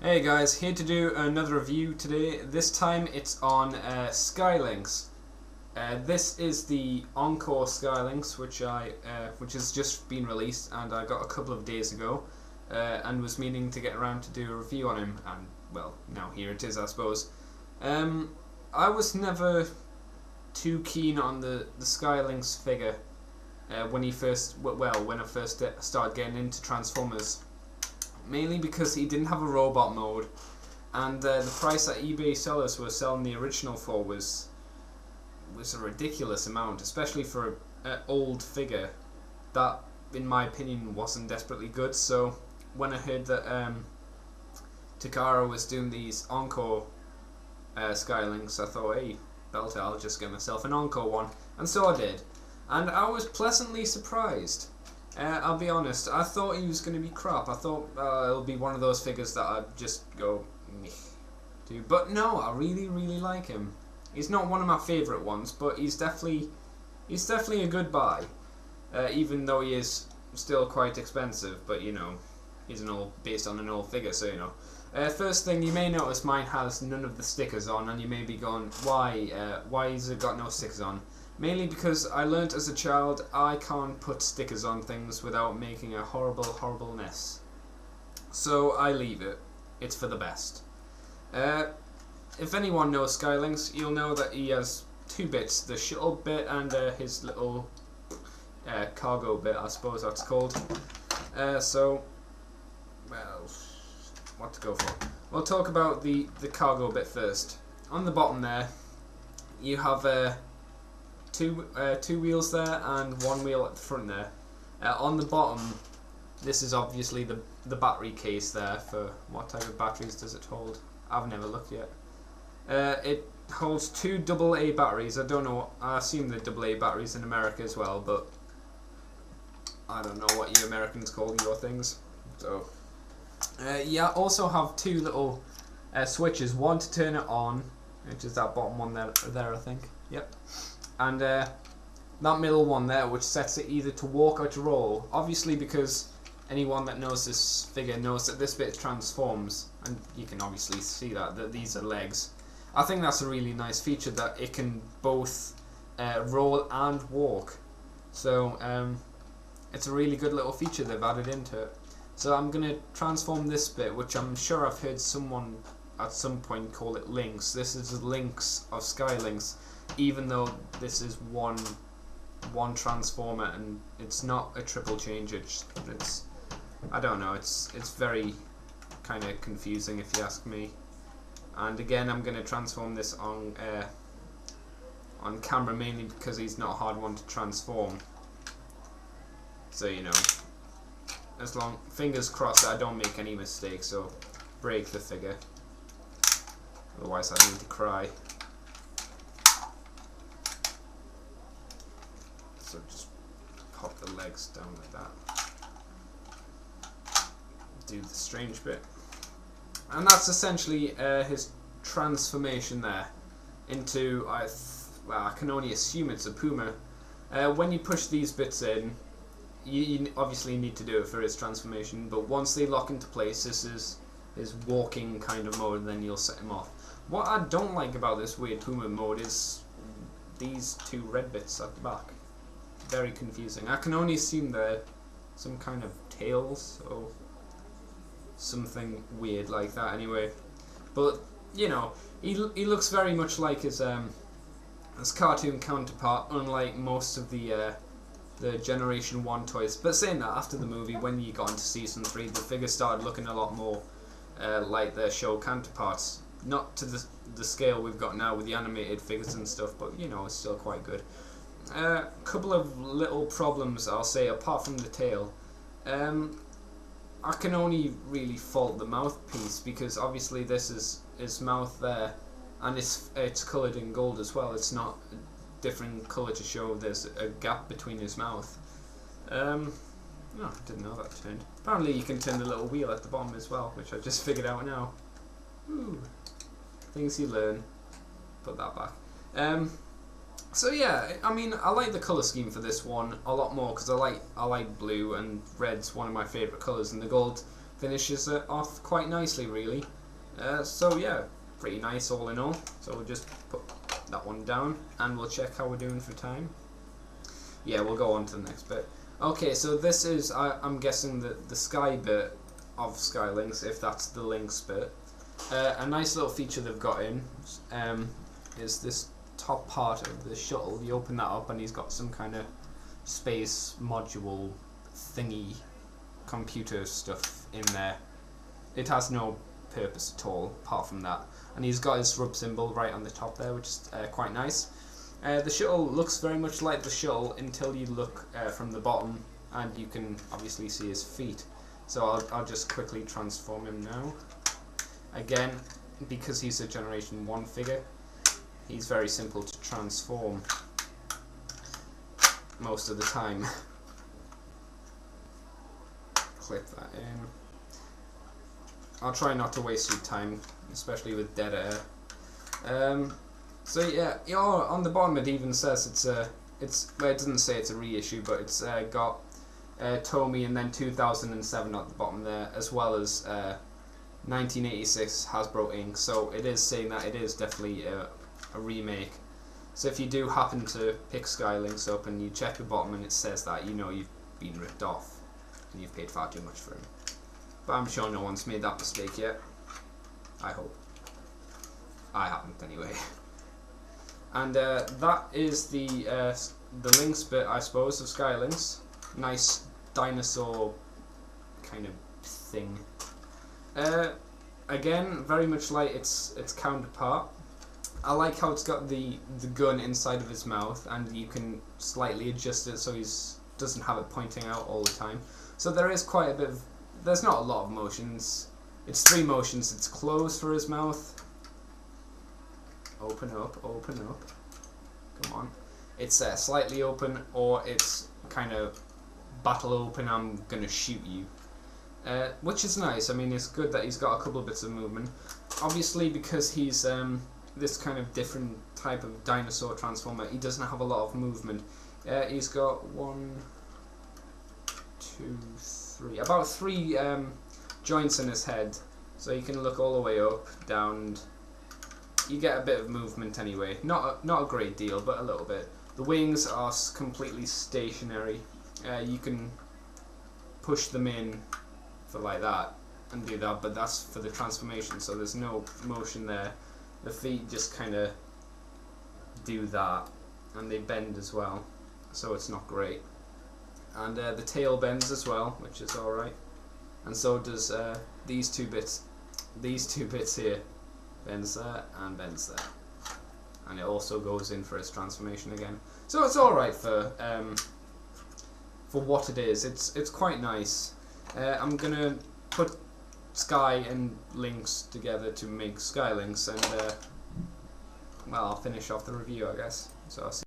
Hey guys, here to do another review today. This time it's on Skylynx. This is the Encore Skylynx, which has just been released, and I got a couple of days ago, and was meaning to get around to do a review on him. And well, now here it is, I suppose. I was never too keen on the Skylynx figure when I first started getting into Transformers. Mainly because he didn't have a robot mode, and the price that eBay sellers were selling the original for was a ridiculous amount, especially for an old figure that, in my opinion, wasn't desperately good. So when I heard that Takara was doing these Encore Skylynx, I thought, hey, belter, I'll just get myself an Encore one, and so I did, and I was pleasantly surprised. I'll be honest, I thought he was going to be crap. I thought it'll be one of those figures that I'd just go meh to. But no, I really, really like him. He's not one of my favourite ones, but he's definitely a good buy. Even though he is still quite expensive, but you know, he's based on an old figure, so you know. First thing, you may notice mine has none of the stickers on, and you may be going, why has it got no stickers on? Mainly because I learnt as a child I can't put stickers on things without making a horrible, horrible mess. So I leave it. It's for the best. If anyone knows Skylynx, you'll know that he has two bits, the Shuttle bit and his little cargo bit, I suppose that's called. So, well, what to go for? We'll talk about the cargo bit first. On the bottom there, you have two wheels there and one wheel at the front there. On the bottom, this is obviously the battery case there. For what type of batteries does it hold? I've never looked yet. It holds two AA batteries. I don't know, I assume they're AA batteries in America as well, but I don't know what you Americans call your things. So yeah, also have two little switches, one to turn it on, which is that bottom one there I think. Yep. And that middle one there, which sets it either to walk or to roll. Obviously, because anyone that knows this figure knows that this bit transforms, and you can obviously see that these are legs. I think that's a really nice feature, that it can both roll and walk. So it's a really good little feature they've added into it. So I'm going to transform this bit, which I'm sure I've heard someone at some point call it Lynx. This is the Lynx of Skylynx, even though this is one transformer and it's not a triple change. It's I don't know, it's very kind of confusing if you ask me. And again, I'm going to transform this on camera, mainly because he's not a hard one to transform. So you know, fingers crossed that I don't make any mistakes or break the figure. Otherwise I need to cry. So just pop the legs down like that. Do the strange bit. And that's essentially his transformation there into, I can only assume it's a puma. When you push these bits in, you obviously need to do it for his transformation, but once they lock into place, this is his walking kind of mode, and then you'll set him off. What I don't like about this weird puma mode is these two red bits at the back. Very confusing. I can only assume they're some kind of tails or something weird like that anyway. But you know, he looks very much like his cartoon counterpart, unlike most of the Generation 1 toys. But saying that, after the movie, when you got into Season 3, the figures started looking a lot more like their show counterparts. Not to the scale we've got now with the animated figures and stuff, but you know, it's still quite good. Couple of little problems, I'll say, apart from the tail. I can only really fault the mouthpiece, because obviously this is his mouth there, and it's coloured in gold as well. It's not a different colour to show there's a gap between his mouth. No, I didn't know that turned. Apparently you can turn the little wheel at the bottom as well, which I just figured out now. Ooh, things you learn. Put that back. So yeah, I mean, I like the colour scheme for this one a lot more, because I like blue, and red's one of my favourite colours, and the gold finishes it off quite nicely, really. So yeah, pretty nice all in all. So we'll just put that one down and we'll check how we're doing for time. Yeah, we'll go on to the next bit. Okay, so this is, I'm guessing, the sky bit of Skylynx, if that's the Lynx bit. A nice little feature they've got in is this top part of the shuttle. You open that up and he's got some kind of space module thingy computer stuff in there. It has no purpose at all apart from that, and he's got his rub symbol right on the top there, which is quite nice. The shuttle looks very much like the shuttle until you look from the bottom and you can obviously see his feet. So I'll just quickly transform him now. Again, because he's a Generation 1 figure, he's very simple to transform most of the time. Clip that in. I'll try not to waste your time, especially with dead air. So yeah, on the bottom it even says well, it doesn't say it's a reissue, but it's got Tommy and then 2007 at the bottom there, as well as 1986 Hasbro Inc. So it is saying that it is definitely a remake. So if you do happen to pick Skylynx up and you check the bottom and it says that, you know you've been ripped off and you've paid far too much for him. But I'm sure no one's made that mistake yet. I hope. I haven't anyway. And that is the Lynx bit, I suppose, of Skylynx. Nice dinosaur kind of thing. Again, very much like its counterpart. I like how it's got the gun inside of his mouth, and you can slightly adjust it so he doesn't have it pointing out all the time. So there is quite a bit of, there's not a lot of motions. It's 3 motions. It's closed for his mouth. Open up, open up. Come on. It's slightly open, or it's kind of battle open, I'm gonna shoot you. Which is nice. I mean, it's good that he's got a couple of bits of movement. Obviously, because he's this kind of different type of dinosaur transformer, he doesn't have a lot of movement. He's got 1, 2, 3, about 3 joints in his head, so you can look all the way up, down, and you get a bit of movement anyway. Not a great deal, but a little bit. The wings are completely stationary. You can push them in for like that and do that, but that's for the transformation, so there's no motion there. The feet just kind of do that, and they bend as well, so it's not great. And the tail bends as well, which is alright. And so does these 2 bits. These 2 bits here. Bends there and bends there. And it also goes in for its transformation again. So it's alright for what it is. It's quite nice. I'm gonna put Sky and Lynx together to make Skylynx, and well, I'll finish off the review, I guess. So I'll see